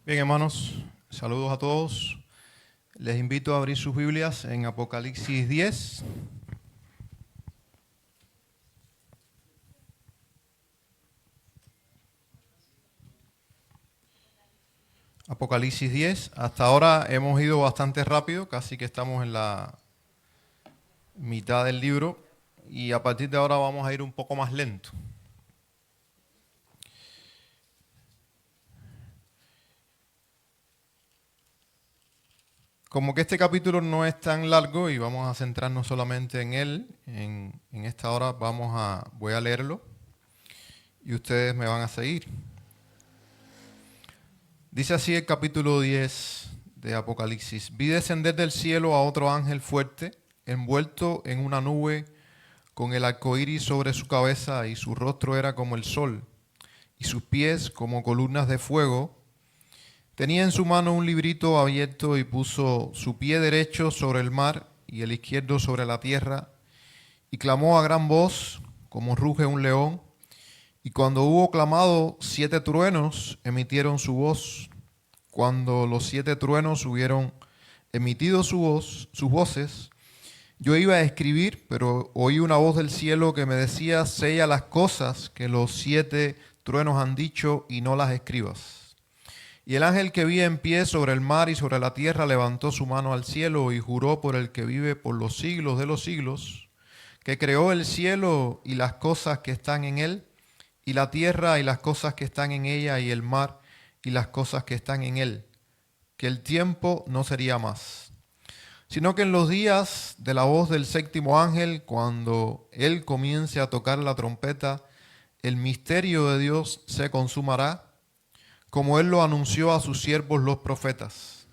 Bien, hermanos, saludos a todos. Les invito a abrir sus Biblias en Apocalipsis 10. Apocalipsis 10. Hasta ahora hemos ido bastante rápido, casi que estamos en la mitad del libro. Y a partir de ahora vamos a ir un poco más lento. Como que este capítulo no es tan largo y vamos a centrarnos solamente en él, en esta hora voy a leerlo y ustedes me van a seguir. Dice así el capítulo 10 de Apocalipsis. Vi descender del cielo a otro ángel fuerte, envuelto en una nube, con el arco iris sobre su cabeza, y su rostro era como el sol, y sus pies como columnas de fuego. Tenía en su mano un librito abierto y puso su pie derecho sobre el mar y el izquierdo sobre la tierra, y clamó a gran voz, como ruge un león. Y cuando hubo clamado, 7 truenos emitieron su voz. Cuando los 7 truenos hubieron emitido sus voces, yo iba a escribir, pero oí una voz del cielo que me decía: sella las cosas que los 7 truenos han dicho y no las escribas. Y el ángel que vi en pie sobre el mar y sobre la tierra levantó su mano al cielo y juró por el que vive por los siglos de los siglos, que creó el cielo y las cosas que están en él, y la tierra y las cosas que están en ella, y el mar y las cosas que están en él, que el tiempo no sería más, sino que en los días de la voz del 7º ángel, cuando él comience a tocar la trompeta, el misterio de Dios se consumará, como él lo anunció a sus siervos los profetas.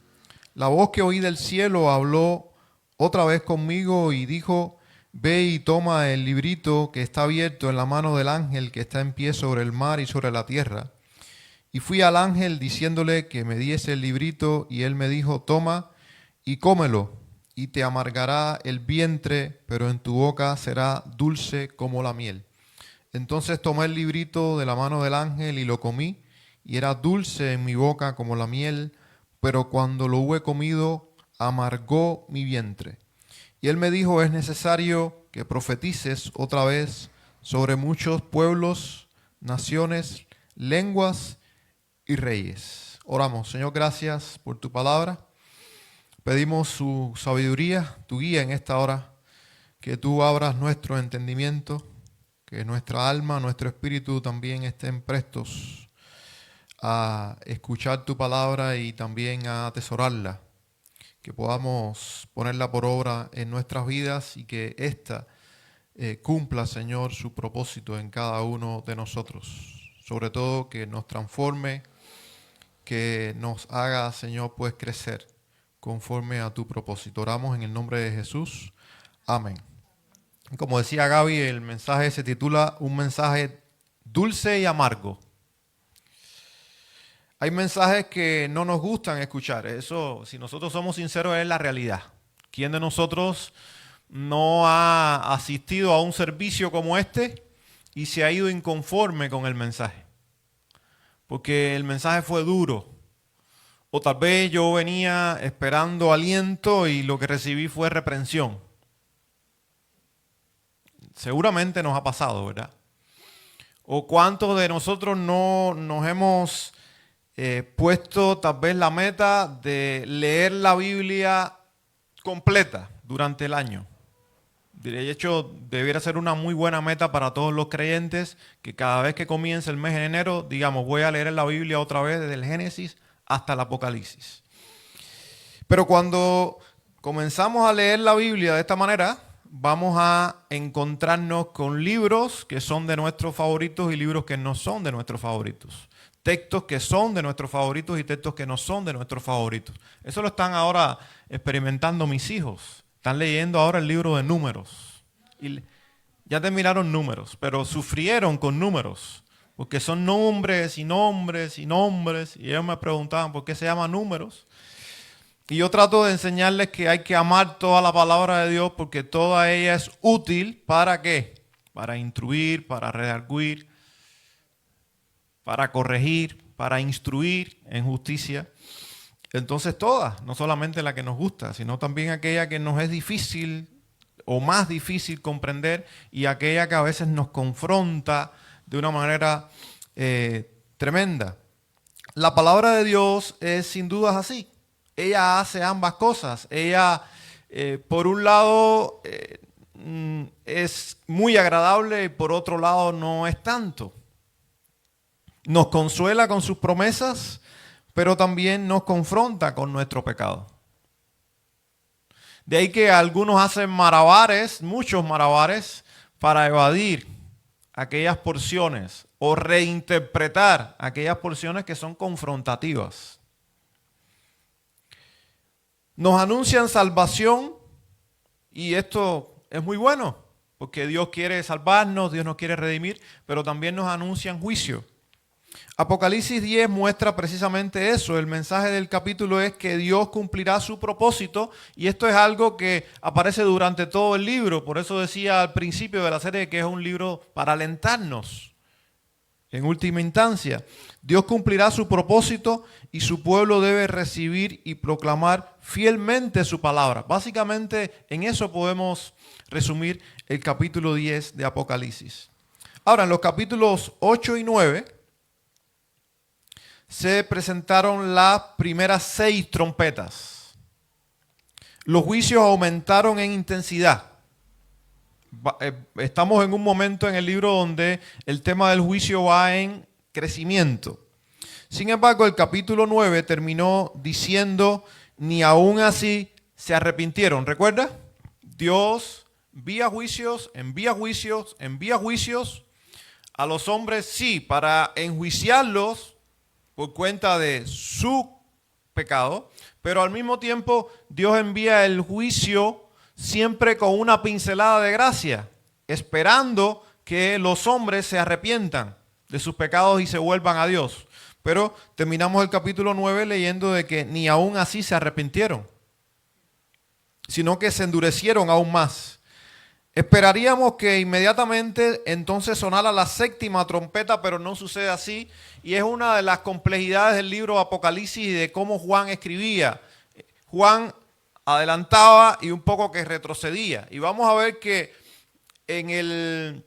La voz que oí del cielo habló otra vez conmigo y dijo: ve y toma el librito que está abierto en la mano del ángel que está en pie sobre el mar y sobre la tierra. Y fui al ángel diciéndole que me diese el librito, y él me dijo: toma y cómelo, y te amargará el vientre, pero en tu boca será dulce como la miel. Entonces tomé el librito de la mano del ángel y lo comí, y era dulce en mi boca como la miel, pero cuando lo hube comido, amargó mi vientre. Y él me dijo: es necesario que profetices otra vez sobre muchos pueblos, naciones, lenguas y reyes. Oramos. Señor, gracias por tu palabra. Pedimos su sabiduría, tu guía en esta hora, que tú abras nuestro entendimiento, que nuestra alma, nuestro espíritu también estén prestos a escuchar tu palabra y también a atesorarla, que podamos ponerla por obra en nuestras vidas y que ésta cumpla, Señor, su propósito en cada uno de nosotros. Sobre todo que nos transforme, que nos haga, Señor, pues crecer conforme a tu propósito. Oramos en el nombre de Jesús. Amén. Como decía Gaby, el mensaje se titula Un mensaje dulce y amargo. Hay mensajes que no nos gustan escuchar. Eso, si nosotros somos sinceros, es la realidad. ¿Quién de nosotros no ha asistido a un servicio como este y se ha ido inconforme con el mensaje? Porque el mensaje fue duro. O tal vez yo venía esperando aliento y lo que recibí fue reprensión. Seguramente nos ha pasado, ¿verdad? O cuántos de nosotros no nos hemos puesto tal vez la meta de leer la Biblia completa durante el año. De hecho, debiera ser una muy buena meta para todos los creyentes, que cada vez que comience el mes de enero, digamos, voy a leer la Biblia otra vez desde el Génesis hasta el Apocalipsis. Pero cuando comenzamos a leer la Biblia de esta manera, vamos a encontrarnos con libros que son de nuestros favoritos y libros que no son de nuestros favoritos. Textos que son de nuestros favoritos y textos que no son de nuestros favoritos. Eso lo están ahora experimentando mis hijos. Están leyendo ahora el libro de Números. Y ya terminaron Números, pero sufrieron con Números. Porque son nombres y nombres y nombres. Y ellos me preguntaban por qué se llama Números. Y yo trato de enseñarles que hay que amar toda la palabra de Dios porque toda ella es útil. ¿Para qué? Para instruir, para redarguir, para corregir, para instruir en justicia. Entonces todas, no solamente la que nos gusta, sino también aquella que nos es difícil o más difícil comprender y aquella que a veces nos confronta de una manera tremenda. La palabra de Dios es sin dudas así. Ella hace ambas cosas. Ella, por un lado, es muy agradable y por otro lado no es tanto. Nos consuela con sus promesas, pero también nos confronta con nuestro pecado. De ahí que algunos hacen malabares, muchos malabares, para evadir aquellas porciones o reinterpretar aquellas porciones que son confrontativas. Nos anuncian salvación y esto es muy bueno, porque Dios quiere salvarnos, Dios nos quiere redimir, pero también nos anuncian juicio. Apocalipsis 10 muestra precisamente eso. El mensaje del capítulo es que Dios cumplirá su propósito y esto es algo que aparece durante todo el libro. Por eso decía al principio de la serie que es un libro para alentarnos. En última instancia, Dios cumplirá su propósito y su pueblo debe recibir y proclamar fielmente su palabra. Básicamente en eso podemos resumir el capítulo 10 de Apocalipsis. Ahora, en los capítulos 8 y 9 se presentaron las primeras 6 trompetas. Los juicios aumentaron en intensidad. Estamos en un momento en el libro donde el tema del juicio va en crecimiento. Sin embargo, el capítulo 9 terminó diciendo, ni aún así se arrepintieron. ¿Recuerda? Dios envía juicios a los hombres, sí, para enjuiciarlos por cuenta de su pecado, pero al mismo tiempo Dios envía el juicio siempre con una pincelada de gracia, esperando que los hombres se arrepientan de sus pecados y se vuelvan a Dios. Pero terminamos el capítulo 9 leyendo de que ni aún así se arrepintieron, sino que se endurecieron aún más. Esperaríamos que inmediatamente entonces sonara la 7ª trompeta, pero no sucede así. Y es una de las complejidades del libro de Apocalipsis y de cómo Juan escribía. Juan adelantaba y un poco que retrocedía. Y vamos a ver que en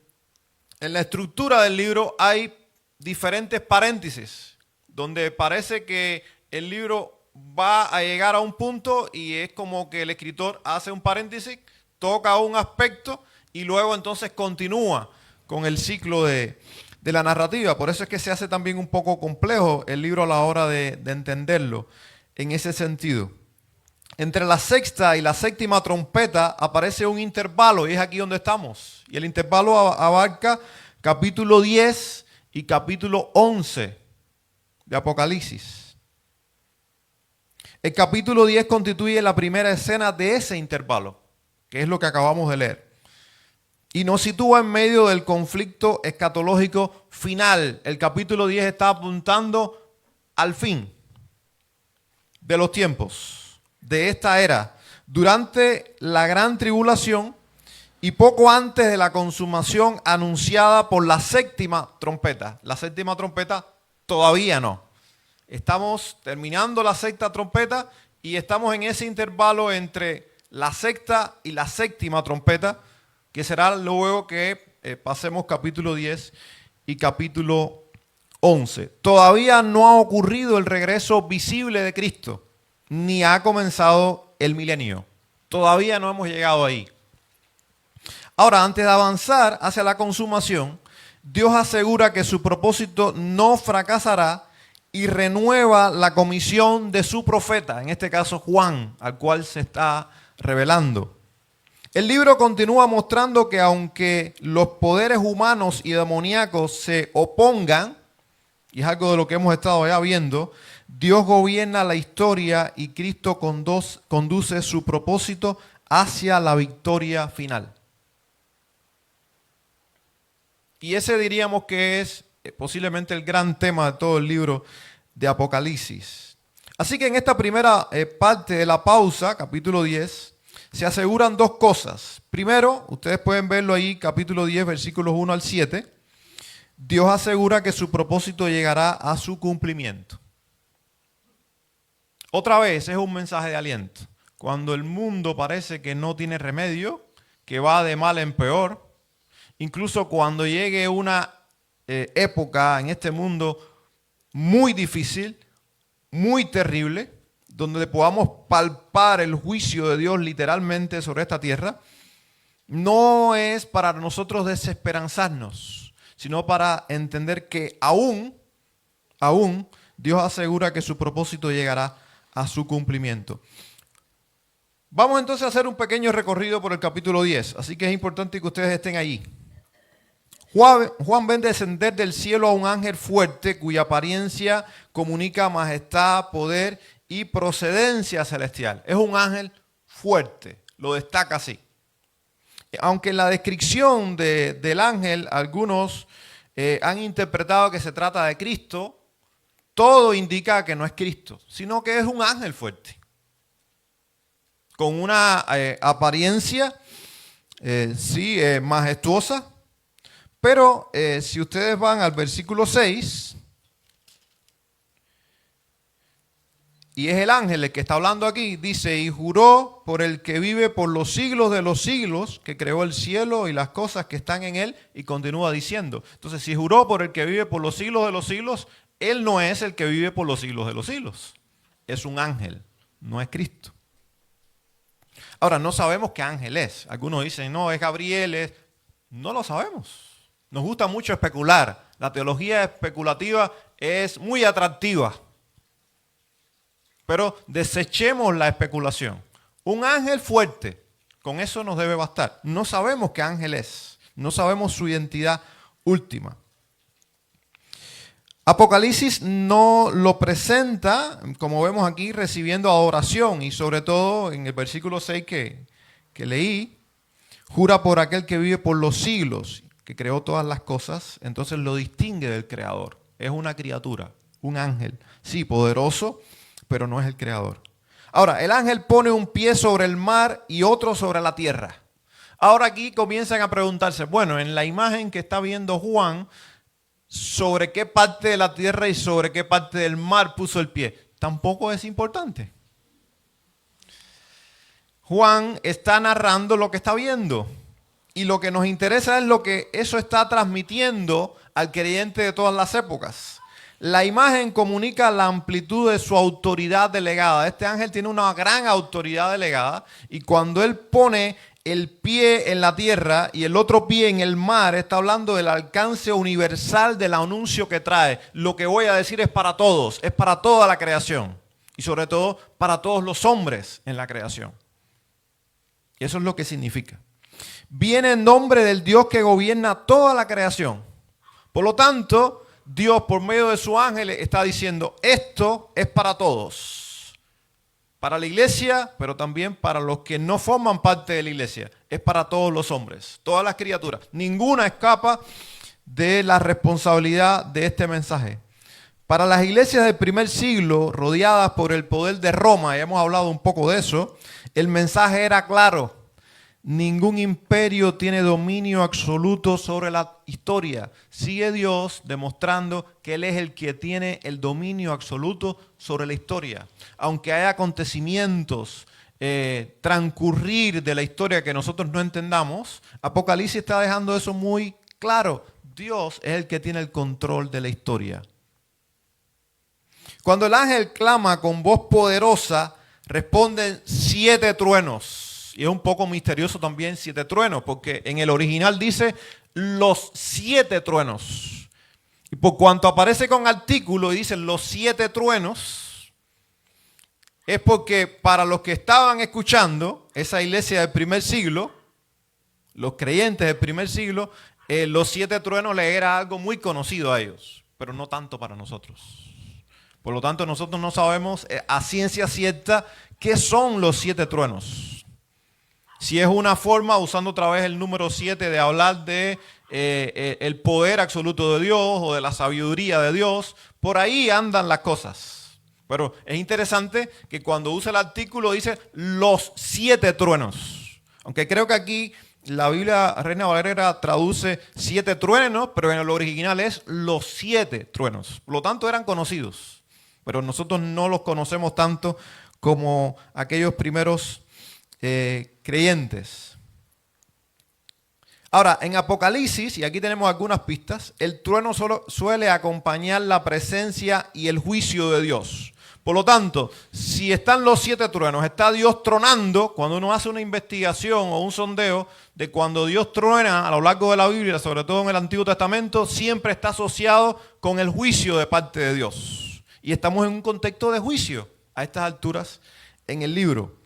la estructura del libro hay diferentes paréntesis, donde parece que el libro va a llegar a un punto y es como que el escritor hace un paréntesis, toca un aspecto y luego entonces continúa con el ciclo de la narrativa. Por eso es que se hace también un poco complejo el libro a la hora de entenderlo en ese sentido. Entre la 6ª y la 7ª trompeta aparece un intervalo y es aquí donde estamos. Y el intervalo abarca capítulo 10 y capítulo 11 de Apocalipsis. El capítulo 10 constituye la primera escena de ese intervalo, que es lo que acabamos de leer. Y nos sitúa en medio del conflicto escatológico final. El capítulo 10 está apuntando al fin de los tiempos, de esta era, durante la gran tribulación y poco antes de la consumación anunciada por la 7ª trompeta. La 7ª trompeta todavía no. Estamos terminando la 6ª trompeta y estamos en ese intervalo entre la 6ª y la 7ª trompeta, que será luego que pasemos capítulo 10 y capítulo 11. Todavía no ha ocurrido el regreso visible de Cristo, ni ha comenzado el milenio. Todavía no hemos llegado ahí. Ahora, antes de avanzar hacia la consumación, Dios asegura que su propósito no fracasará y renueva la comisión de su profeta, en este caso Juan, al cual se está revelando. El libro continúa mostrando que aunque los poderes humanos y demoníacos se opongan, y es algo de lo que hemos estado ya viendo, Dios gobierna la historia y Cristo conduce su propósito hacia la victoria final. Y ese diríamos que es posiblemente el gran tema de todo el libro de Apocalipsis. Así que en esta primera parte de la pausa, capítulo 10, se aseguran dos cosas. Primero, ustedes pueden verlo ahí, capítulo 10, versículos 1 al 7. Dios asegura que su propósito llegará a su cumplimiento. Otra vez es un mensaje de aliento. Cuando el mundo parece que no tiene remedio, que va de mal en peor, incluso cuando llegue una época en este mundo muy difícil, muy terrible, donde podamos palpar el juicio de Dios literalmente sobre esta tierra, no es para nosotros desesperanzarnos, sino para entender que aún Dios asegura que su propósito llegará a su cumplimiento. Vamos entonces a hacer un pequeño recorrido por el capítulo 10, así que es importante que ustedes estén allí. Juan ve descender del cielo a un ángel fuerte cuya apariencia comunica majestad, poder y procedencia celestial. Es un ángel fuerte, lo destaca así. Aunque en la descripción del ángel algunos han interpretado que se trata de Cristo, todo indica que no es Cristo, sino que es un ángel fuerte, con una apariencia majestuosa. Pero si ustedes van al versículo 6, y es el ángel el que está hablando aquí, dice, y juró por el que vive por los siglos de los siglos, que creó el cielo y las cosas que están en él, y continúa diciendo. Entonces, si juró por el que vive por los siglos de los siglos, él no es el que vive por los siglos de los siglos. Es un ángel, no es Cristo. Ahora, no sabemos qué ángel es. Algunos dicen, no, es Gabriel, no lo sabemos. Nos gusta mucho especular. La teología especulativa es muy atractiva. Pero desechemos la especulación. Un ángel fuerte, con eso nos debe bastar. No sabemos qué ángel es. No sabemos su identidad última. Apocalipsis no lo presenta, como vemos aquí, recibiendo adoración. Y sobre todo en el versículo 6 que leí, jura por aquel que vive por los siglos, que creó todas las cosas, entonces lo distingue del creador. Es una criatura, un ángel, sí, poderoso, pero no es el creador. Ahora, el ángel pone un pie sobre el mar y otro sobre la tierra. Ahora aquí comienzan a preguntarse, bueno, en la imagen que está viendo Juan, ¿sobre qué parte de la tierra y sobre qué parte del mar puso el pie? Tampoco es importante. Juan está narrando lo que está viendo. Y lo que nos interesa es lo que eso está transmitiendo al creyente de todas las épocas. La imagen comunica la amplitud de su autoridad delegada. Este ángel tiene una gran autoridad delegada y cuando él pone el pie en la tierra y el otro pie en el mar, está hablando del alcance universal del anuncio que trae. Lo que voy a decir es para todos, es para toda la creación y sobre todo para todos los hombres en la creación. Y eso es lo que significa. Viene en nombre del Dios que gobierna toda la creación. Por lo tanto, Dios por medio de su ángel está diciendo, esto es para todos. Para la iglesia, pero también para los que no forman parte de la iglesia. Es para todos los hombres, todas las criaturas. Ninguna escapa de la responsabilidad de este mensaje. Para las iglesias del primer siglo, rodeadas por el poder de Roma, ya hemos hablado un poco de eso, el mensaje era claro. Ningún imperio tiene dominio absoluto sobre la historia. Sigue Dios demostrando que Él es el que tiene el dominio absoluto sobre la historia. Aunque haya acontecimientos, transcurrir de la historia que nosotros no entendamos, Apocalipsis está dejando eso muy claro. Dios es el que tiene el control de la historia. Cuando el ángel clama con voz poderosa, responden 7 truenos. Y es un poco misterioso también 7 truenos, porque en el original dice los 7 truenos. Y por cuanto aparece con artículo y dice los 7 truenos, es porque para los que estaban escuchando esa iglesia del primer siglo, los creyentes del primer siglo, los 7 truenos les era algo muy conocido a ellos, pero no tanto para nosotros. Por lo tanto, nosotros no sabemos a ciencia cierta qué son los 7 truenos. Si es una forma, usando otra vez el número 7, de hablar de el poder absoluto de Dios o de la sabiduría de Dios, por ahí andan las cosas. Pero es interesante que cuando usa el artículo dice los 7 truenos. Aunque creo que aquí La Biblia Reina Valera traduce 7 truenos, pero en el original es los 7 truenos. Por lo tanto, eran conocidos. Pero nosotros no los conocemos tanto como aquellos primeros creyentes. Ahora, en Apocalipsis, y aquí tenemos algunas pistas, el trueno solo suele acompañar la presencia y el juicio de Dios. Por lo tanto, si están los 7 truenos, está Dios tronando, cuando uno hace una investigación o un sondeo de cuando Dios truena a lo largo de la Biblia, sobre todo en el Antiguo Testamento, siempre está asociado con el juicio de parte de Dios. Y estamos en un contexto de juicio a estas alturas en el libro.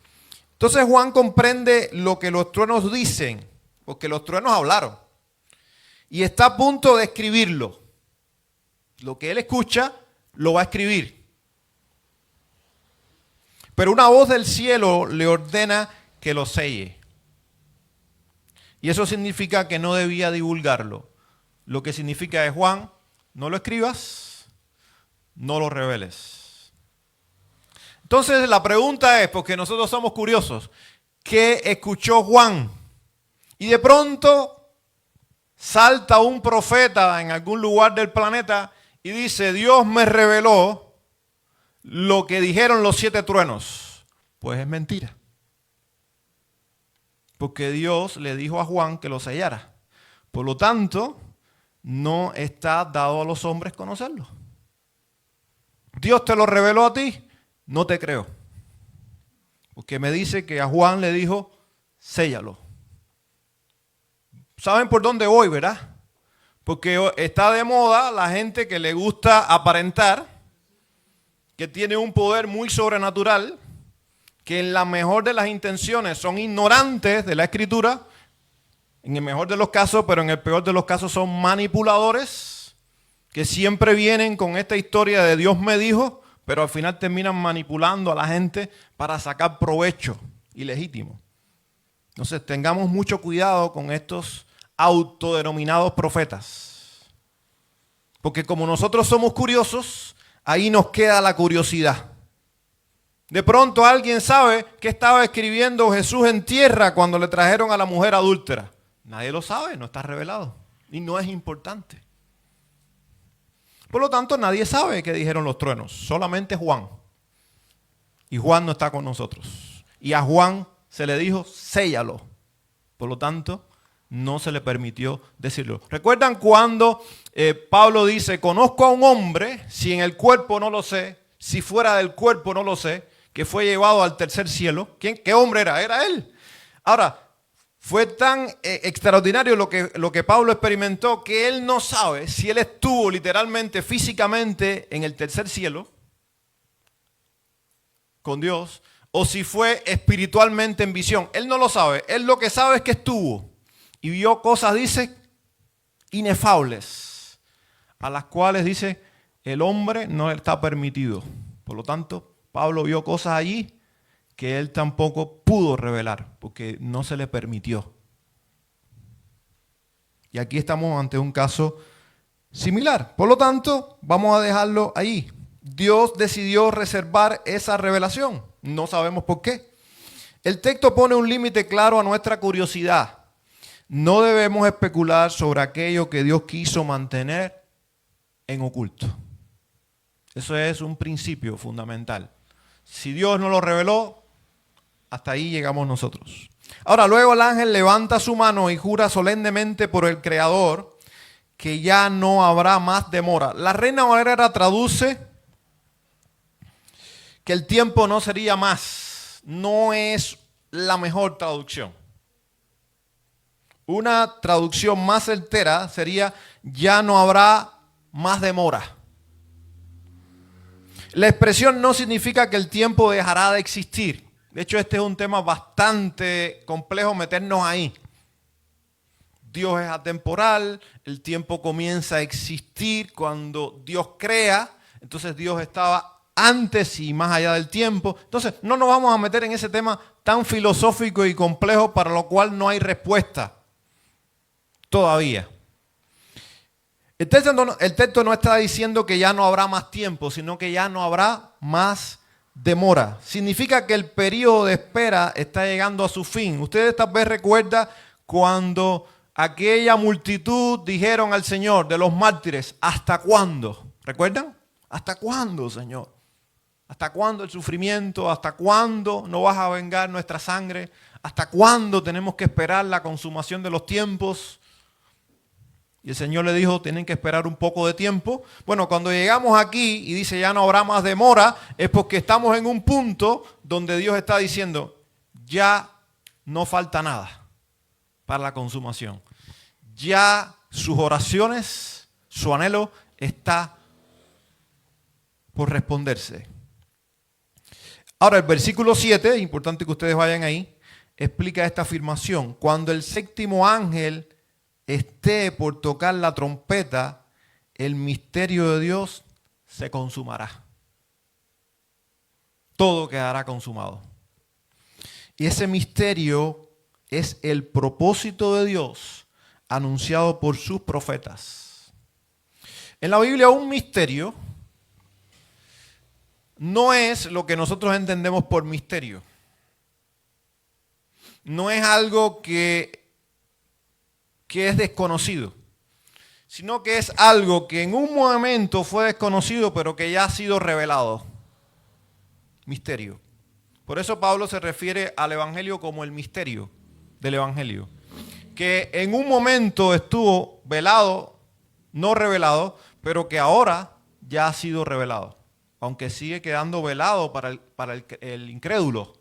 Entonces Juan comprende lo que los truenos dicen, porque los truenos hablaron. Y está a punto de escribirlo. Lo que él escucha, lo va a escribir. Pero una voz del cielo le ordena que lo selle. Y eso significa que no debía divulgarlo. Lo que significa es, Juan, no lo escribas, no lo reveles. Entonces la pregunta es, porque nosotros somos curiosos, ¿qué escuchó Juan? Y de pronto salta un profeta en algún lugar del planeta y dice, Dios me reveló lo que dijeron los 7 truenos. Pues es mentira. Porque Dios le dijo a Juan que lo sellara. Por lo tanto, no está dado a los hombres conocerlo. Dios te lo reveló a ti, no te creo. Porque me dice que a Juan le dijo, séllalo. ¿Saben por dónde voy, verdad? Porque está de moda la gente que le gusta aparentar, que tiene un poder muy sobrenatural, que en la mejor de las intenciones son ignorantes de la Escritura, en el mejor de los casos, pero en el peor de los casos son manipuladores, que siempre vienen con esta historia de Dios me dijo, pero al final terminan manipulando a la gente para sacar provecho ilegítimo. Entonces tengamos mucho cuidado con estos autodenominados profetas. Porque como nosotros somos curiosos, ahí nos queda la curiosidad. De pronto alguien sabe qué estaba escribiendo Jesús en tierra cuando le trajeron a la mujer adúltera. Nadie lo sabe, no está revelado. Y no es importante. Por lo tanto, nadie sabe qué dijeron los truenos. Solamente Juan. Y Juan no está con nosotros. Y a Juan se le dijo, séllalo. Por lo tanto, no se le permitió decirlo. ¿Recuerdan cuando Pablo dice, conozco a un hombre, si en el cuerpo no lo sé, si fuera del cuerpo no lo sé, que fue llevado al tercer cielo? ¿Qué hombre era? Era él. Ahora, fue tan extraordinario lo que Pablo experimentó que él no sabe si él estuvo literalmente, físicamente en el tercer cielo con Dios o si fue espiritualmente en visión. Él no lo sabe. Él lo que sabe es que estuvo y vio cosas, dice, inefables, a las cuales dice el hombre no está permitido. Por lo tanto, Pablo vio cosas allí que él tampoco pudo revelar, porque no se le permitió. Y aquí estamos ante un caso similar. Por lo tanto, vamos a dejarlo ahí. Dios decidió reservar esa revelación. No sabemos por qué. El texto pone un límite claro a nuestra curiosidad. No debemos especular sobre aquello que Dios quiso mantener en oculto. Eso es un principio fundamental. Si Dios no lo reveló, hasta ahí llegamos nosotros. Ahora, luego el ángel levanta su mano y jura solemnemente por el Creador que ya no habrá más demora. La Reina Valera traduce que el tiempo no sería más. No es la mejor traducción. Una traducción más certera sería ya no habrá más demora. La expresión no significa que el tiempo dejará de existir. De hecho, este es un tema bastante complejo meternos ahí. Dios es atemporal, el tiempo comienza a existir cuando Dios crea, entonces Dios estaba antes y más allá del tiempo. Entonces, no nos vamos a meter en ese tema tan filosófico y complejo para lo cual no hay respuesta todavía. El texto no está diciendo que ya no habrá más tiempo, sino que ya no habrá más demora. Significa que el periodo de espera está llegando a su fin. Ustedes tal vez recuerdan cuando aquella multitud dijeron al Señor de los mártires, ¿hasta cuándo? ¿Recuerdan? ¿Hasta cuándo, Señor? ¿Hasta cuándo el sufrimiento? ¿Hasta cuándo no vas a vengar nuestra sangre? ¿Hasta cuándo tenemos que esperar la consumación de los tiempos? Y el Señor le dijo, tienen que esperar un poco de tiempo. Bueno, cuando llegamos aquí y dice ya no habrá más demora, es porque estamos en un punto donde Dios está diciendo, ya no falta nada para la consumación. Ya sus oraciones, su anhelo está por responderse. Ahora el versículo 7, importante que ustedes vayan ahí, explica esta afirmación. Cuando el séptimo ángel esté por tocar la trompeta, el misterio de Dios se consumará. Todo quedará consumado. Y ese misterio es el propósito de Dios anunciado por sus profetas. En la Biblia un misterio no es lo que nosotros entendemos por misterio. No es algo que es desconocido, sino que es algo que en un momento fue desconocido, pero que ya ha sido revelado. Misterio. Por eso Pablo se refiere al Evangelio como el misterio del Evangelio. Que en un momento estuvo velado, no revelado, pero que ahora ya ha sido revelado. Aunque sigue quedando velado para el incrédulo.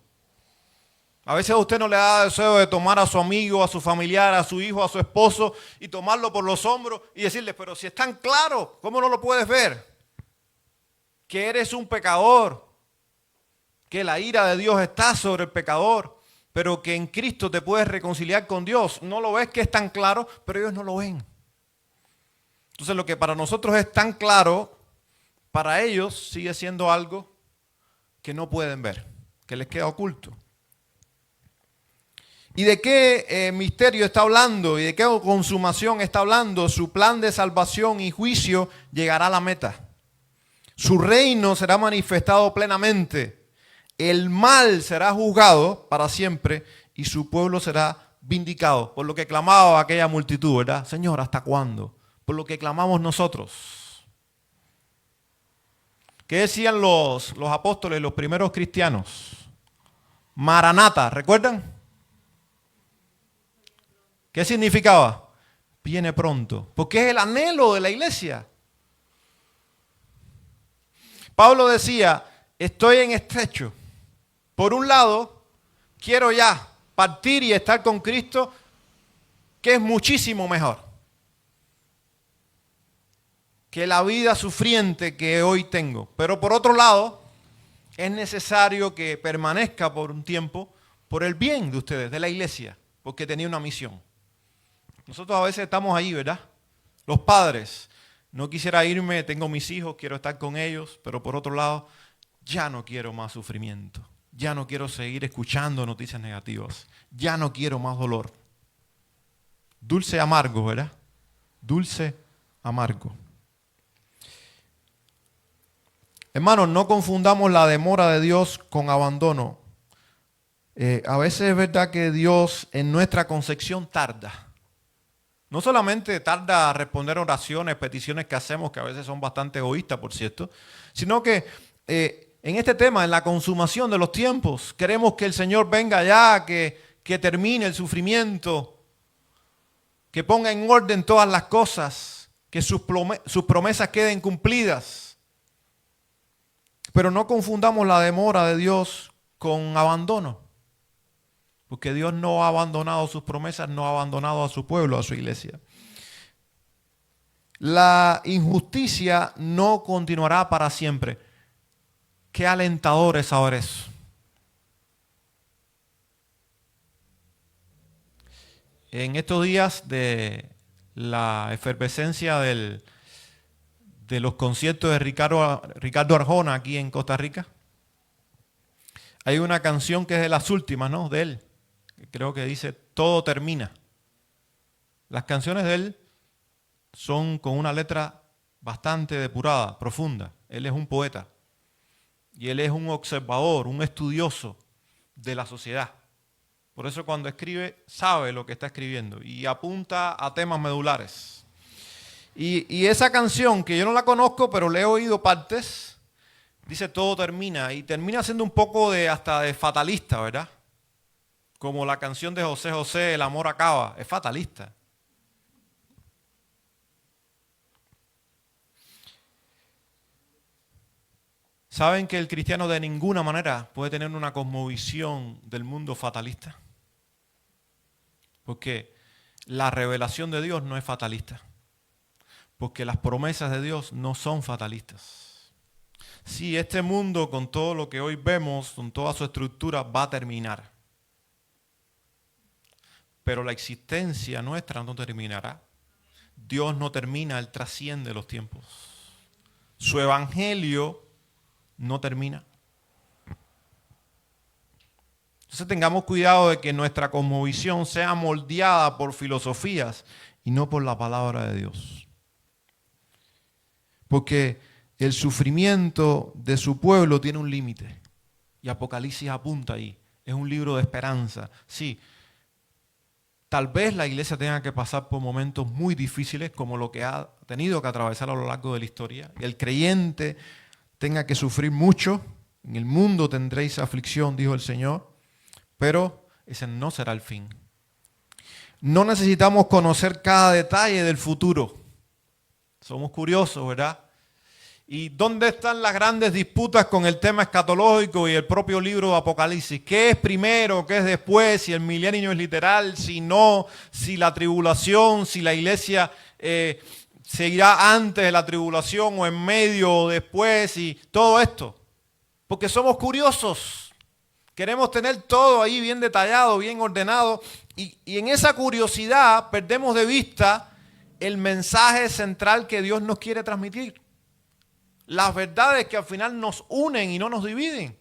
A veces a usted no le da deseo de tomar a su amigo, a su familiar, a su hijo, a su esposo y tomarlo por los hombros y decirle, pero si es tan claro, ¿cómo no lo puedes ver? Que eres un pecador, que la ira de Dios está sobre el pecador, pero que en Cristo te puedes reconciliar con Dios. No lo ves que es tan claro, pero ellos no lo ven. Entonces lo que para nosotros es tan claro, para ellos sigue siendo algo que no pueden ver, que les queda oculto. ¿Y de qué misterio está hablando? ¿Y de qué consumación está hablando? Su plan de salvación y juicio llegará a la meta. Su reino será manifestado plenamente. El mal será juzgado para siempre y su pueblo será vindicado. Por lo que clamaba aquella multitud, ¿verdad? Señor, ¿hasta cuándo? Por lo que clamamos nosotros. ¿Qué decían los apóstoles, los primeros cristianos? Maranata, ¿recuerdan? ¿Qué significaba? Viene pronto. Porque es el anhelo de la iglesia. Pablo decía, estoy en estrecho. Por un lado, quiero ya partir y estar con Cristo, que es muchísimo mejor que la vida sufriente que hoy tengo. Pero por otro lado, es necesario que permanezca por un tiempo por el bien de ustedes, de la iglesia, porque tenía una misión. Nosotros a veces estamos ahí, ¿verdad? Los padres, no quisiera irme, tengo mis hijos, quiero estar con ellos, pero por otro lado, ya no quiero más sufrimiento, ya no quiero seguir escuchando noticias negativas, ya no quiero más dolor. Dulce amargo, ¿verdad? Dulce amargo. Hermanos, no confundamos la demora de Dios con abandono. A veces es verdad que Dios en nuestra concepción tarda. No solamente tarda a responder oraciones, peticiones que hacemos, que a veces son bastante egoístas, por cierto, sino que en este tema, en la consumación de los tiempos, queremos que el Señor venga ya, que termine el sufrimiento, que ponga en orden todas las cosas, que sus promesas queden cumplidas. Pero no confundamos la demora de Dios con abandono. Porque Dios no ha abandonado sus promesas, no ha abandonado a su pueblo, a su iglesia. La injusticia no continuará para siempre. Qué alentador es saber eso. En estos días de la efervescencia de los conciertos de Ricardo Arjona aquí en Costa Rica, hay una canción que es de las últimas, ¿no? De él. Creo que dice, todo termina. Las canciones de él son con una letra bastante depurada, profunda. Él es un poeta. Y él es un observador, un estudioso de la sociedad. Por eso cuando escribe sabe lo que está escribiendo y apunta a temas medulares. Y esa canción, que yo no la conozco, pero le he oído partes, dice todo termina, y termina siendo un poco hasta de fatalista, ¿verdad? Como la canción de José José, El amor acaba, es fatalista. ¿Saben que el cristiano de ninguna manera puede tener una cosmovisión del mundo fatalista? Porque la revelación de Dios no es fatalista. Porque las promesas de Dios no son fatalistas. Sí, este mundo con todo lo que hoy vemos, con toda su estructura, va a terminar. Pero la existencia nuestra no terminará. Dios no termina, Él trasciende los tiempos. Su evangelio no termina. Entonces tengamos cuidado de que nuestra cosmovisión sea moldeada por filosofías y no por la palabra de Dios. Porque el sufrimiento de su pueblo tiene un límite. Y Apocalipsis apunta ahí. Es un libro de esperanza. Sí, tal vez la iglesia tenga que pasar por momentos muy difíciles como lo que ha tenido que atravesar a lo largo de la historia. El creyente tenga que sufrir mucho. En el mundo tendréis aflicción, dijo el Señor. Pero ese no será el fin. No necesitamos conocer cada detalle del futuro. Somos curiosos, ¿verdad? ¿Y dónde están las grandes disputas con el tema escatológico y el propio libro de Apocalipsis? ¿Qué es primero? ¿Qué es después? Si el milenio es literal, si no, si la tribulación, si la iglesia seguirá antes de la tribulación o en medio o después y todo esto. Porque somos curiosos. Queremos tener todo ahí bien detallado, bien ordenado. Y en esa curiosidad perdemos de vista el mensaje central que Dios nos quiere transmitir. Las verdades que al final nos unen y no nos dividen.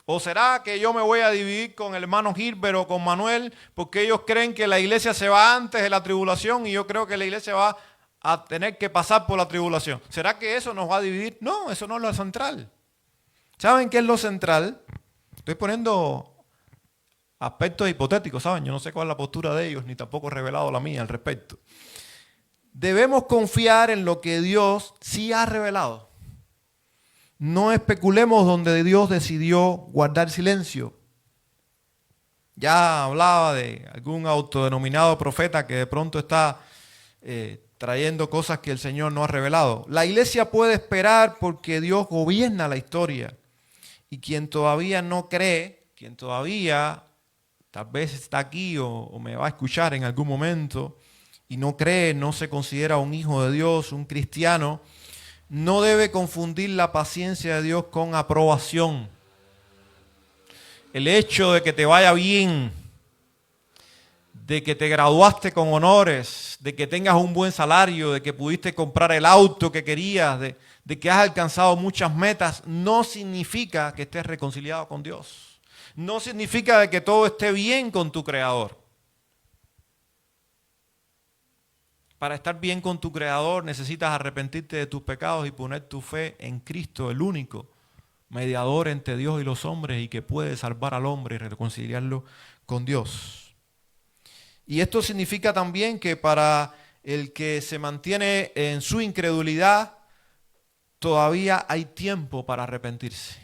¿O será que yo me voy a dividir con el hermano Gilbert o con Manuel porque ellos creen que la iglesia se va antes de la tribulación y yo creo que la iglesia va a tener que pasar por la tribulación? ¿Será que eso nos va a dividir? No, eso no es lo central. ¿Saben qué es lo central? Estoy poniendo aspectos hipotéticos, ¿saben? Yo no sé cuál es la postura de ellos, ni tampoco he revelado la mía al respecto. Debemos confiar en lo que Dios sí ha revelado. No especulemos donde Dios decidió guardar silencio. Ya hablaba de algún autodenominado profeta que de pronto está trayendo cosas que el Señor no ha revelado. La iglesia puede esperar porque Dios gobierna la historia. Y quien todavía no cree, quien todavía tal vez está aquí o me va a escuchar en algún momento y no cree, no se considera un hijo de Dios, un cristiano, no debe confundir la paciencia de Dios con aprobación. El hecho de que te vaya bien, de que te graduaste con honores, de que tengas un buen salario, de que pudiste comprar el auto que querías, de que has alcanzado muchas metas, no significa que estés reconciliado con Dios. No significa de que todo esté bien con tu Creador. Para estar bien con tu Creador necesitas arrepentirte de tus pecados y poner tu fe en Cristo, el único mediador entre Dios y los hombres y que puede salvar al hombre y reconciliarlo con Dios. Y esto significa también que para el que se mantiene en su incredulidad, todavía hay tiempo para arrepentirse.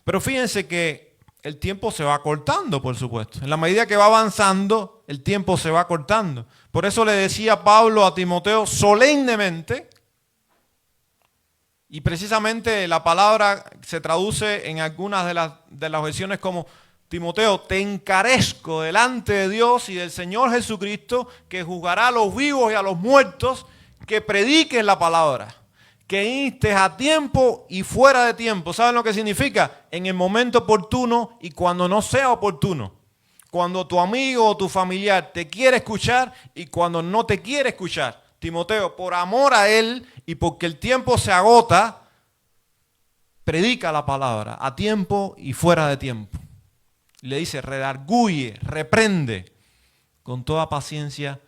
Pero fíjense que el tiempo se va cortando, por supuesto. En la medida que va avanzando, el tiempo se va cortando. Por eso le decía Pablo a Timoteo solemnemente, y precisamente la palabra se traduce en algunas de las versiones como: Timoteo, te encarezco delante de Dios y del Señor Jesucristo, que juzgará a los vivos y a los muertos, que prediques la palabra, que instes a tiempo y fuera de tiempo. ¿Saben lo que significa? En el momento oportuno y cuando no sea oportuno. Cuando tu amigo o tu familiar te quiere escuchar y cuando no te quiere escuchar. Timoteo, por amor a él y porque el tiempo se agota, predica la palabra a tiempo y fuera de tiempo. Le dice, redarguye, reprende con toda paciencia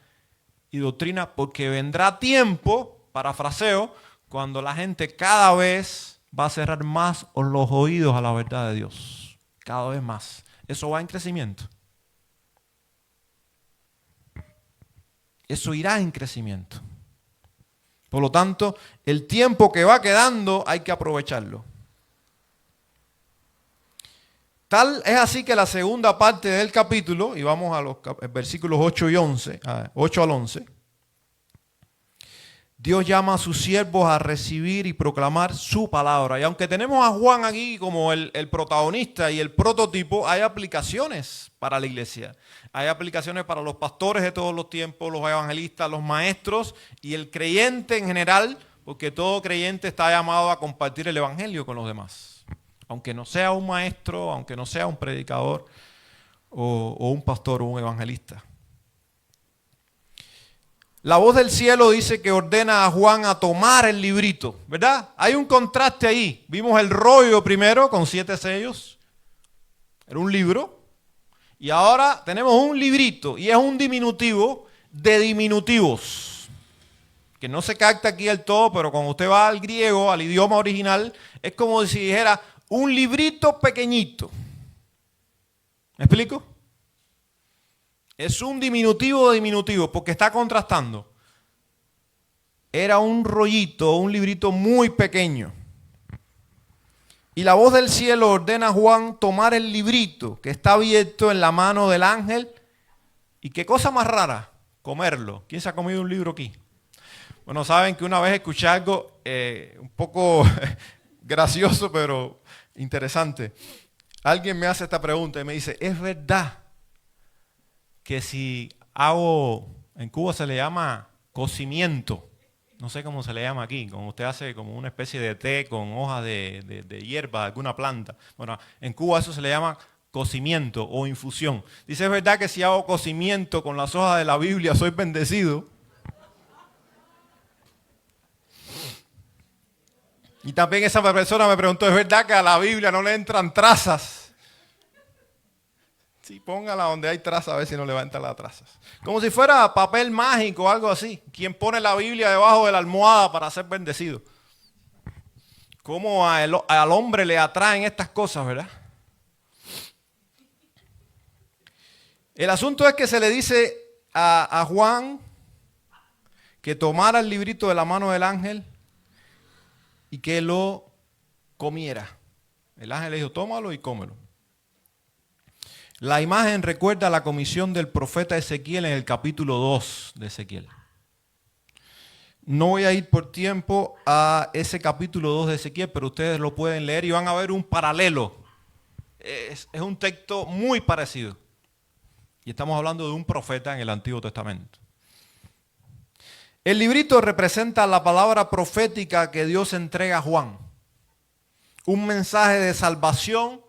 y doctrina, porque vendrá tiempo, parafraseo, cuando la gente cada vez va a cerrar más los oídos a la verdad de Dios. Cada vez más. eso va en crecimiento. Eso irá en crecimiento. Por lo tanto, el tiempo que va quedando hay que aprovecharlo. Tal es así que la segunda parte del capítulo, y vamos a los versículos 8 y 11, 8 al 11, Dios llama a sus siervos a recibir y proclamar su palabra. Y aunque tenemos a Juan aquí como el protagonista y el prototipo, hay aplicaciones para la iglesia. Hay aplicaciones para los pastores de todos los tiempos, los evangelistas, los maestros y el creyente en general, porque todo creyente está llamado a compartir el evangelio con los demás. Aunque no sea un maestro, aunque no sea un predicador o un pastor o un evangelista. La voz del cielo dice que ordena a Juan a tomar el librito, ¿verdad? Hay un contraste ahí. Vimos el rollo primero con 7 sellos. Era un libro. Y ahora tenemos un librito y es un diminutivo de diminutivos. Que no se capta aquí del todo, pero cuando usted va al griego, al idioma original, es como si dijera un librito pequeñito. ¿Me explico? Es un diminutivo de diminutivo porque está contrastando. Era un rollito, un librito muy pequeño. Y la voz del cielo ordena a Juan tomar el librito que está abierto en la mano del ángel. ¿Y qué cosa más rara? Comerlo. ¿Quién se ha comido un libro aquí? Bueno, saben que una vez escuché algo un poco gracioso, pero interesante. Alguien me hace esta pregunta y me dice, ¿es verdad que si hago, en Cuba se le llama cocimiento, no sé cómo se le llama aquí, como usted hace como una especie de té con hojas de hierba, de alguna planta? Bueno, en Cuba eso se le llama cocimiento o infusión. Dice, ¿es verdad que si hago cocimiento con las hojas de la Biblia soy bendecido? Y también esa persona me preguntó, ¿es verdad que a la Biblia no le entran trazas? Sí, póngala donde hay trazas, a ver si no levanta las trazas. Como si fuera papel mágico o algo así. ¿Quién pone la Biblia debajo de la almohada para ser bendecido? ¿Cómo al hombre le atraen estas cosas, verdad? El asunto es que se le dice a Juan que tomara el librito de la mano del ángel y que lo comiera. El ángel le dijo, tómalo y cómelo. La imagen recuerda la comisión del profeta Ezequiel en el capítulo 2 de Ezequiel. No voy a ir por tiempo a ese capítulo 2 de Ezequiel, pero ustedes lo pueden leer y van a ver un paralelo. Es un texto muy parecido. Y estamos hablando de un profeta en el Antiguo Testamento. El librito representa la palabra profética que Dios entrega a Juan. Un mensaje de salvación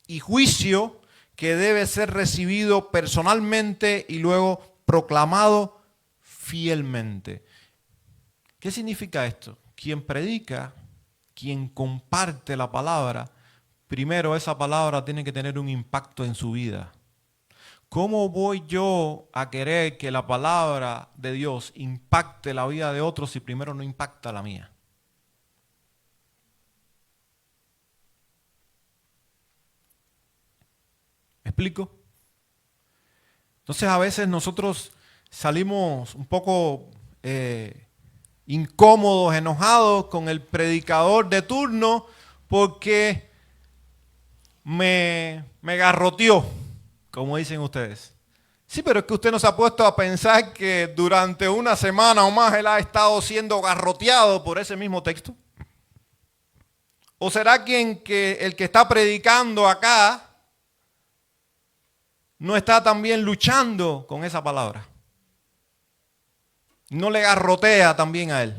y juicio que debe ser recibido personalmente y luego proclamado fielmente. ¿Qué significa esto? Quien predica, quien comparte la palabra, primero esa palabra tiene que tener un impacto en su vida. ¿Cómo voy yo a querer que la palabra de Dios impacte la vida de otros si primero no impacta la mía? ¿Me explico? Entonces a veces nosotros salimos un poco incómodos, enojados con el predicador de turno porque me garroteó, como dicen ustedes. Sí, pero es que usted no se ha puesto a pensar que durante una semana o más él ha estado siendo garroteado por ese mismo texto. ¿O será el que está predicando acá no está también luchando con esa palabra? No le garrotea también a él.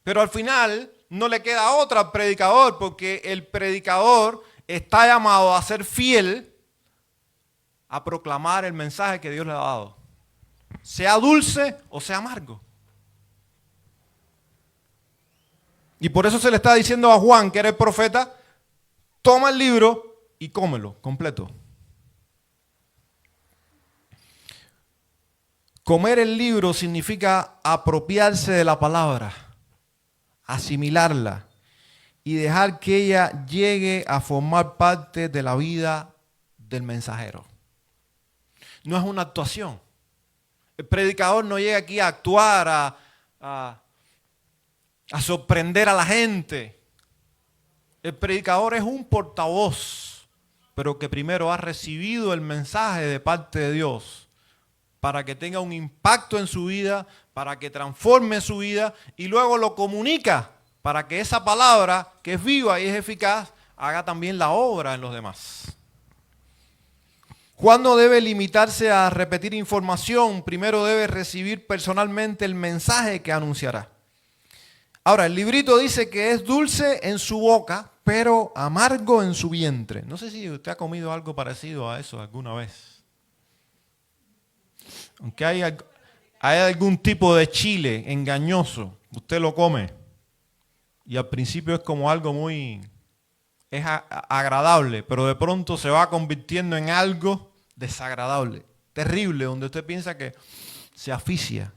Pero al final no le queda otra al predicador, porque el predicador está llamado a ser fiel a proclamar el mensaje que Dios le ha dado, sea dulce o sea amargo. Y por eso se le está diciendo a Juan, que era el profeta, toma el libro y cómelo completo. Comer el libro significa apropiarse de la palabra, asimilarla y dejar que ella llegue a formar parte de la vida del mensajero. No es una actuación. El predicador no llega aquí a actuar, a sorprender a la gente. El predicador es un portavoz, pero que primero ha recibido el mensaje de parte de Dios para que tenga un impacto en su vida, para que transforme su vida y luego lo comunica para que esa palabra, que es viva y es eficaz, haga también la obra en los demás. Juan no debe limitarse a repetir información, primero debe recibir personalmente el mensaje que anunciará. Ahora, el librito dice que es dulce en su boca, pero amargo en su vientre. No sé si usted ha comido algo parecido a eso alguna vez. Aunque hay algún tipo de chile engañoso, usted lo come. Y al principio es como algo es agradable, pero de pronto se va convirtiendo en algo desagradable, terrible, donde usted piensa que se asfixia.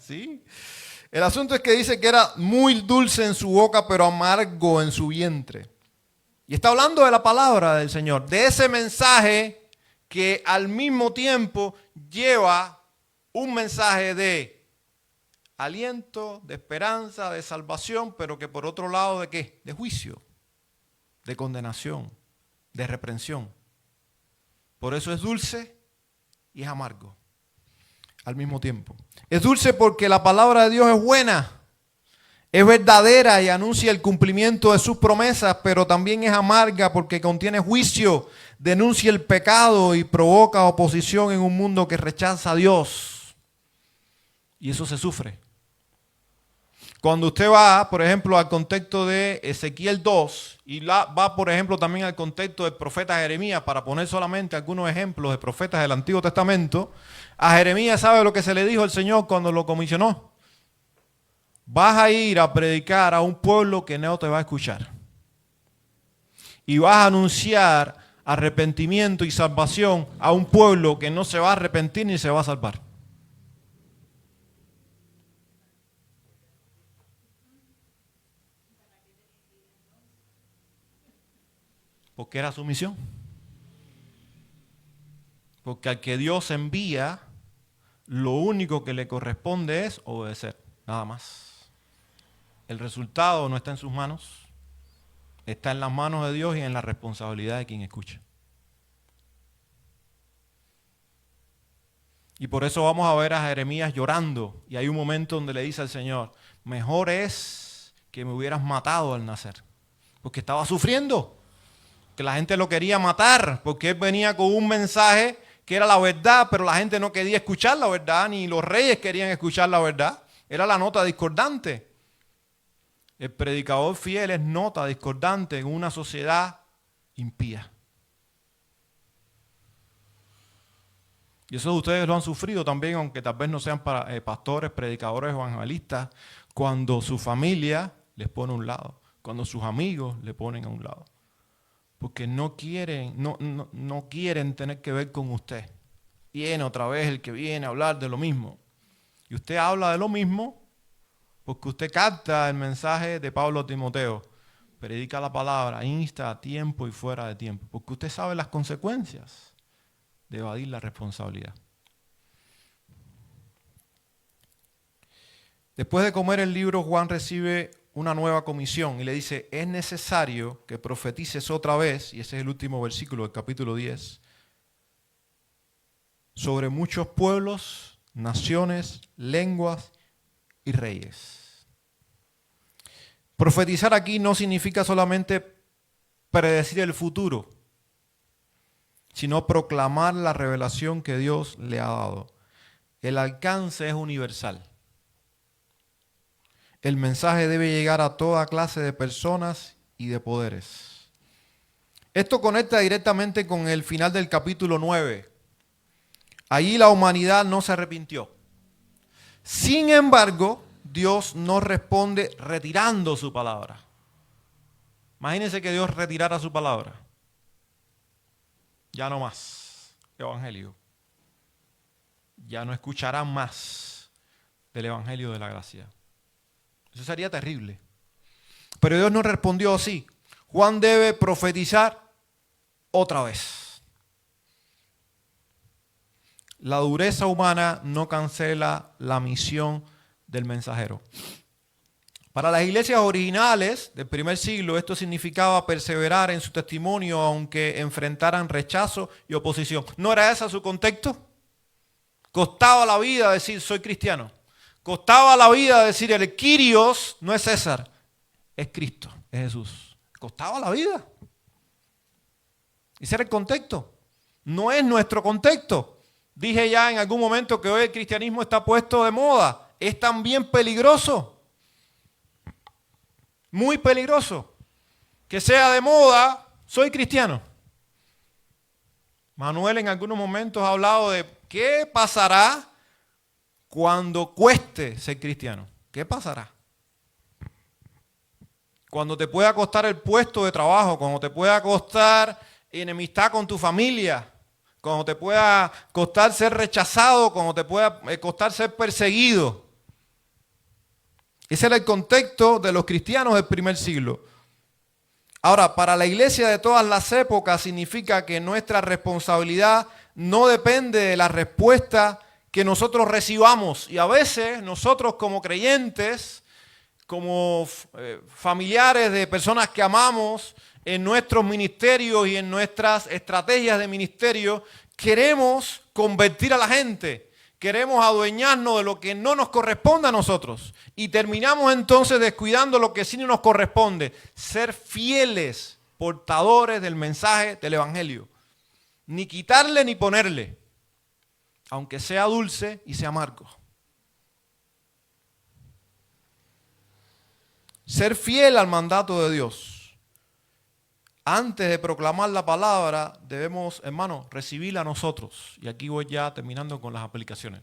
¿Sí? El asunto es que dice que era muy dulce en su boca, pero amargo en su vientre. Y está hablando de la palabra del Señor, de ese mensaje que al mismo tiempo lleva un mensaje de aliento, de esperanza, de salvación, pero que por otro lado, ¿de qué? De juicio, de condenación, de reprensión. Por eso es dulce y es amargo al mismo tiempo. Es dulce porque la palabra de Dios es buena, es verdadera y anuncia el cumplimiento de sus promesas, pero también es amarga porque contiene juicio, denuncia el pecado y provoca oposición en un mundo que rechaza a Dios. Y eso se sufre. Cuando usted va, por ejemplo, al contexto de Ezequiel 2 y va, por ejemplo, también al contexto del profeta Jeremías, para poner solamente algunos ejemplos de profetas del Antiguo Testamento, a Jeremías, ¿sabe lo que se le dijo al Señor cuando lo comisionó? Vas a ir a predicar a un pueblo que no te va a escuchar. Y vas a anunciar arrepentimiento y salvación a un pueblo que no se va a arrepentir ni se va a salvar. Porque era su misión. Porque al que Dios envía, lo único que le corresponde es obedecer, nada más. El resultado no está en sus manos, está en las manos de Dios y en la responsabilidad de quien escucha. Y por eso vamos a ver a Jeremías llorando. Y hay un momento donde le dice al Señor, mejor es que me hubieras matado al nacer. Porque estaba sufriendo. Que la gente lo quería matar. Porque él venía con un mensaje que era la verdad, pero la gente no quería escuchar la verdad, ni los reyes querían escuchar la verdad. Era la nota discordante. El predicador fiel es nota discordante en una sociedad impía. Y eso ustedes lo han sufrido también, aunque tal vez no sean pastores, predicadores o evangelistas, cuando su familia les pone a un lado, cuando sus amigos le ponen a un lado. Porque no quieren tener que ver con usted. Viene otra vez el que viene a hablar de lo mismo. Y usted habla de lo mismo porque usted capta el mensaje de Pablo a Timoteo. Predica la palabra, insta a tiempo y fuera de tiempo. Porque usted sabe las consecuencias de evadir la responsabilidad. Después de comer el libro, Juan recibe una nueva comisión y le dice, es necesario que profetices otra vez, y ese es el último versículo del capítulo 10, sobre muchos pueblos, naciones, lenguas y reyes. Profetizar aquí no significa solamente predecir el futuro, sino proclamar la revelación que Dios le ha dado. El alcance es universal. El mensaje debe llegar a toda clase de personas y de poderes. Esto conecta directamente con el final del capítulo 9. Allí la humanidad no se arrepintió. Sin embargo, Dios no responde retirando su palabra. Imagínense que Dios retirara su palabra. Ya no más evangelio. Ya no escucharán más del evangelio de la gracia. Eso sería terrible. Pero Dios no respondió así. Juan debe profetizar otra vez. La dureza humana no cancela la misión del mensajero. Para las iglesias originales del primer siglo, esto significaba perseverar en su testimonio aunque enfrentaran rechazo y oposición. ¿No era ese su contexto? Costaba la vida decir soy cristiano. Costaba la vida decir el Kyrios no es César, es Cristo, es Jesús. Costaba la vida. Ese era el contexto. No es nuestro contexto. Dije ya en algún momento que hoy el cristianismo está puesto de moda. Es también peligroso. Muy peligroso. Que sea de moda, soy cristiano. Manuel en algunos momentos ha hablado de qué pasará cuando cueste ser cristiano. ¿Qué pasará? Cuando te pueda costar el puesto de trabajo, cuando te pueda costar enemistad con tu familia, cuando te pueda costar ser rechazado, cuando te pueda costar ser perseguido. Ese era el contexto de los cristianos del primer siglo. Ahora, para la iglesia de todas las épocas significa que nuestra responsabilidad no depende de la respuesta que nosotros recibamos. Y a veces nosotros como creyentes, como familiares de personas que amamos, en nuestros ministerios y en nuestras estrategias de ministerio, queremos convertir a la gente. Queremos adueñarnos de lo que no nos corresponde a nosotros. Y terminamos entonces descuidando lo que sí nos corresponde. Ser fieles portadores del mensaje del Evangelio. Ni quitarle ni ponerle. Aunque sea dulce y sea amargo. Ser fiel al mandato de Dios. Antes de proclamar la palabra, debemos, hermanos, recibirla a nosotros. Y aquí voy ya terminando con las aplicaciones.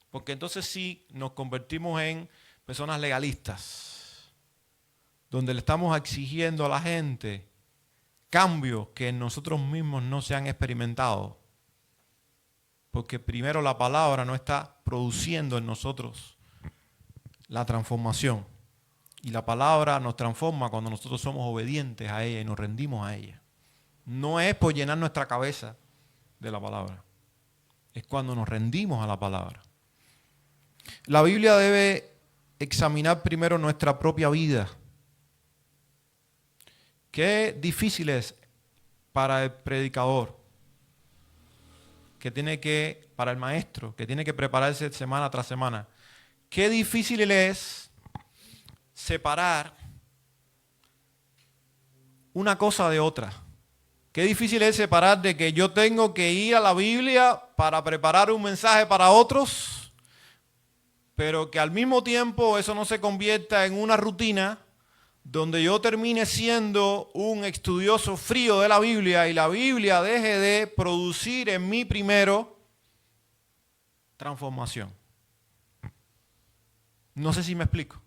Porque entonces sí nos convertimos en personas legalistas, donde le estamos exigiendo a la gente cambios que nosotros mismos no se han experimentado. Porque primero la palabra no está produciendo en nosotros la transformación. Y la palabra nos transforma cuando nosotros somos obedientes a ella y nos rendimos a ella. No es por llenar nuestra cabeza de la palabra. Es cuando nos rendimos a la palabra. La Biblia debe examinar primero nuestra propia vida. Qué difícil es para el predicador, para el maestro, que tiene que prepararse semana tras semana. Qué difícil es separar una cosa de otra. Qué difícil es separar de que yo tengo que ir a la Biblia para preparar un mensaje para otros, pero que al mismo tiempo eso no se convierta en una rutina donde yo termine siendo un estudioso frío de la Biblia y la Biblia deje de producir en mí primero transformación. No sé si me explico.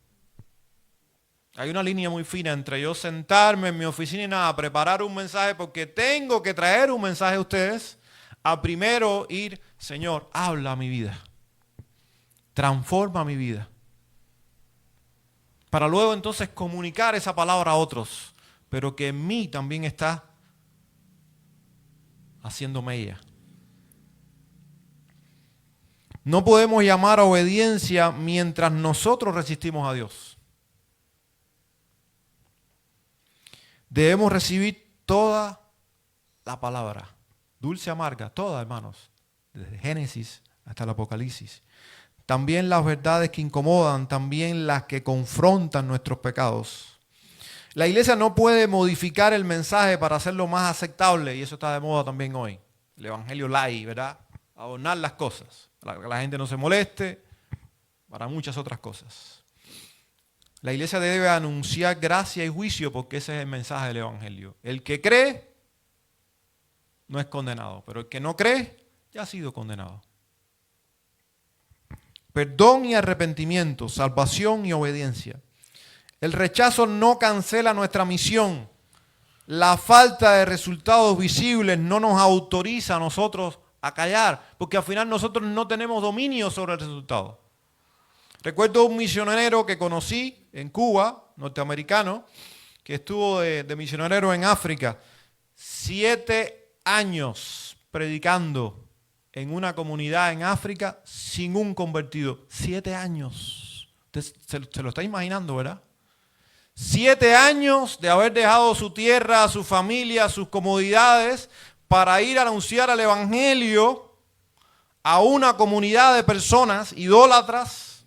Hay una línea muy fina entre yo sentarme en mi oficina y nada, preparar un mensaje porque tengo que traer un mensaje a ustedes, a primero ir, Señor, habla mi vida, transforma mi vida, para luego entonces comunicar esa palabra a otros, pero que en mí también está haciéndome ella. No podemos llamar a obediencia mientras nosotros resistimos a Dios. Debemos recibir toda la palabra, dulce, amarga, toda, hermanos, desde Génesis hasta el Apocalipsis. También las verdades que incomodan, también las que confrontan nuestros pecados. La iglesia no puede modificar el mensaje para hacerlo más aceptable, y eso está de moda también hoy. El evangelio light, ¿verdad? Adornar las cosas, para que la gente no se moleste, para muchas otras cosas. La iglesia debe anunciar gracia y juicio porque ese es el mensaje del evangelio. El que cree no es condenado, pero el que no cree ya ha sido condenado. Perdón y arrepentimiento, salvación y obediencia. El rechazo no cancela nuestra misión. La falta de resultados visibles no nos autoriza a nosotros a callar, porque al final nosotros no tenemos dominio sobre el resultado. Recuerdo un misionero que conocí en Cuba, norteamericano, que estuvo de misionero en África, 7 años predicando en una comunidad en África sin un convertido. 7 años. Usted se lo está imaginando, ¿verdad? 7 años de haber dejado su tierra, su familia, sus comodidades para ir a anunciar el evangelio a una comunidad de personas idólatras,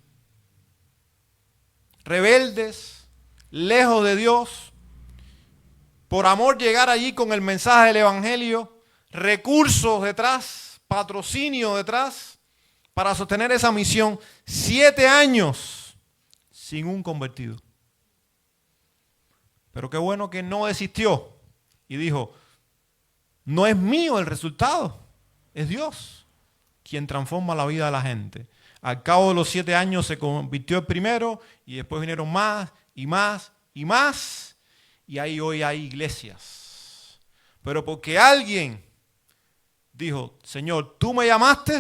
rebeldes, lejos de Dios. Por amor llegar allí con el mensaje del evangelio, recursos detrás, patrocinio detrás, para sostener esa misión. 7 años sin un convertido. Pero qué bueno que no desistió y dijo, no es mío el resultado, es Dios quien transforma la vida de la gente. Al cabo de los 7 años se convirtió el primero y después vinieron más y más y más. Y ahí hoy hay iglesias. Pero porque alguien dijo, Señor, tú me llamaste,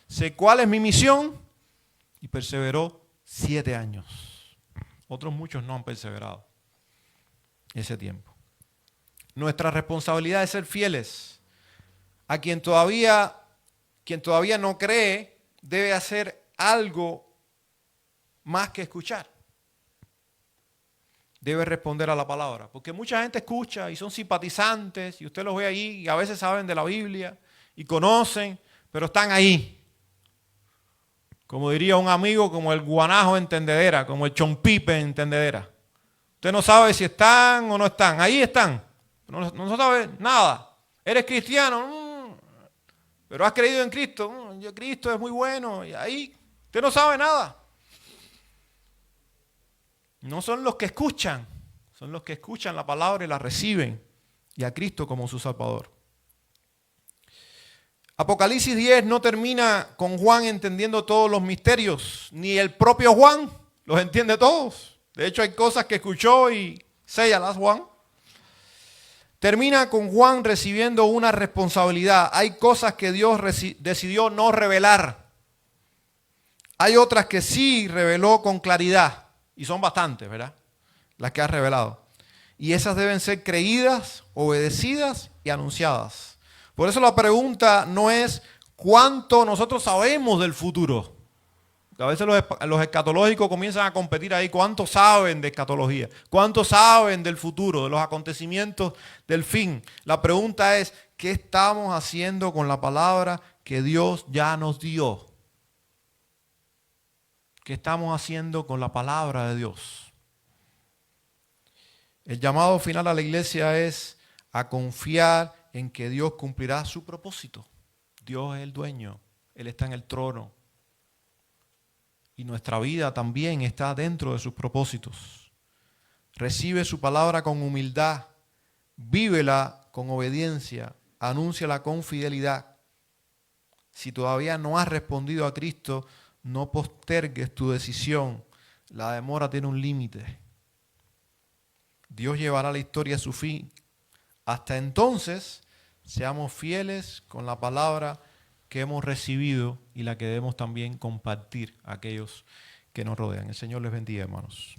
sé cuál es mi misión, y perseveró 7 años. Otros muchos no han perseverado ese tiempo. Nuestra responsabilidad es ser fieles. A quien todavía no cree debe hacer algo más que escuchar. Debe responder a la palabra. Porque mucha gente escucha y son simpatizantes y usted los ve ahí y a veces saben de la Biblia y conocen, pero están ahí. Como diría un amigo, como el guanajo en tendedera, como el chompipe en tendedera. Usted no sabe si están o no están. Ahí están. No sabe nada. ¿Eres cristiano? Pero has creído en Cristo. Cristo es muy bueno. Y ahí usted no sabe nada. No son los que escuchan, son los que escuchan la palabra y la reciben, y a Cristo como su Salvador. Apocalipsis 10 no termina con Juan entendiendo todos los misterios, ni el propio Juan los entiende todos. De hecho, hay cosas que escuchó y séllalas, Juan. Termina con Juan recibiendo una responsabilidad. Hay cosas que Dios decidió no revelar. Hay otras que sí reveló con claridad. Y son bastantes, ¿verdad? Las que ha revelado. Y esas deben ser creídas, obedecidas y anunciadas. Por eso la pregunta no es cuánto nosotros sabemos del futuro. A veces los escatológicos comienzan a competir ahí. ¿Cuánto saben de escatología? ¿Cuánto saben del futuro, de los acontecimientos del fin? La pregunta es, ¿qué estamos haciendo con la palabra que Dios ya nos dio? ¿Qué estamos haciendo con la palabra de Dios? El llamado final a la iglesia es a confiar en que Dios cumplirá su propósito. Dios es el dueño, Él está en el trono. Y nuestra vida también está dentro de sus propósitos. Recibe su palabra con humildad, vívela con obediencia, anúnciala con fidelidad. Si todavía no has respondido a Cristo, no postergues tu decisión. La demora tiene un límite. Dios llevará la historia a su fin. Hasta entonces, seamos fieles con la palabra que hemos recibido y la que debemos también compartir a aquellos que nos rodean. El Señor les bendiga, hermanos.